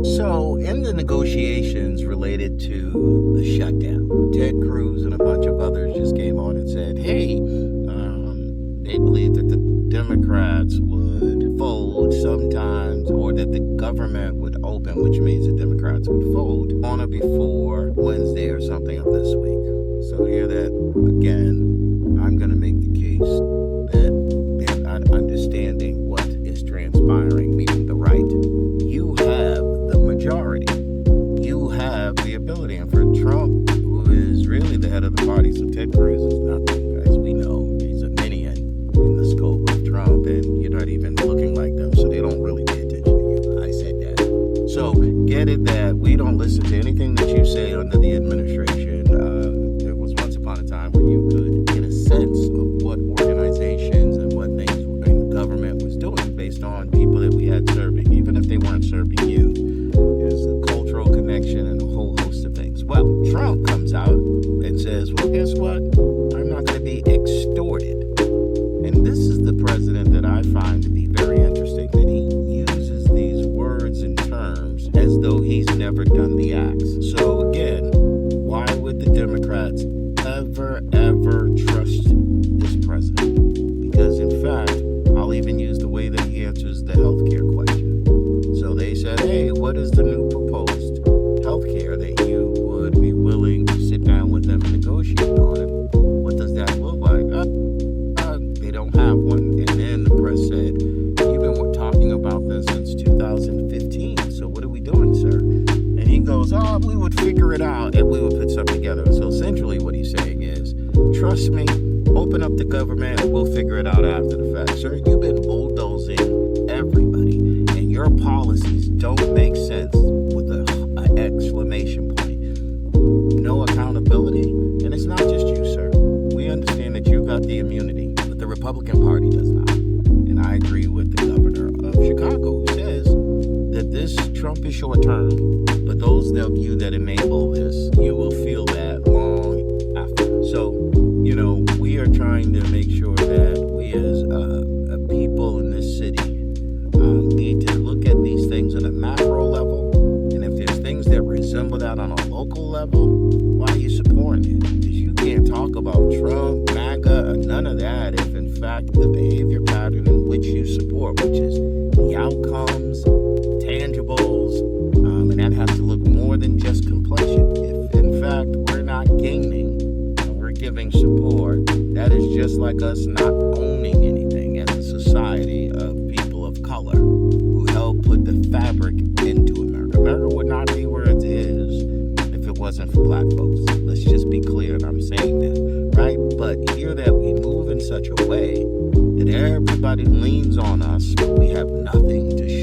So, in the negotiations related to the shutdown, Ted Cruz and a bunch of others just came on and said, hey, they believe that the Democrats would fold sometimes, or that the government would open, which means the Democrats would fold on or before Wednesday or something of this week. So here that, again, I'm going to make the case that they're not understanding what is transpiring, meaning the right. You have the majority. You have the ability. And for Trump, who is really the head of the party, so Ted Cruz is nothing, as we know. He's a minion in the scope of Trump, and you're not even looking like them, so they don't really pay attention to you. I said that. So get it that we don't listen to anything that you say under the administration. There was once upon a time where you could get a sense of what organizations and what things in government was doing based on people that we had serving, even if they weren't serving you. There's a cultural connection and a whole host of things. Well, Trump comes out and says, well, guess what? I'm not going to be extorted. And this is the president that I find to be very interesting, that he uses these words and terms as though he's never done the acts. So again, why would the Democrats ever trust this president? Because in fact, I'll even use the way that he answers the healthcare question. So they said, hey, what is the new proposed healthcare that you would be willing to sit down with them and negotiate on? And what does that look like? They don't have one. And then the press said, you've been talking about this since 2015. So what are we doing, sir? And he goes, we would figure it out and we would put something together. So essentially what he's saying is, trust me, open up the government and we'll figure it out after the fact. Sir, you've been bulldozing everybody, and your policies don't make sense with an exclamation point. No accountability, and it's not just you, sir. We understand that you got the immunity, but the Republican Party does not. And I agree with the governor of Chicago, who says that this Trump is short term, but those of you that enable this, you will feel that long after. So, we are trying to make sure that we as a people in this city need to look at these things at a macro level. And if there's things that resemble that on a local level, why are you supporting it? Because you can't talk about Trump, MAGA, none of that if in fact the behavior pattern in which you support, which is the outcomes, tangibles, and that has to look more than just complexion. If in fact we're not gaining, giving support, that is just like us not owning anything as a society of people of color who help put the fabric into America. America would not be where it is if it wasn't for black folks. Let's just be clear, and I'm saying that, right? But here that we move in such a way that everybody leans on us, but we have nothing to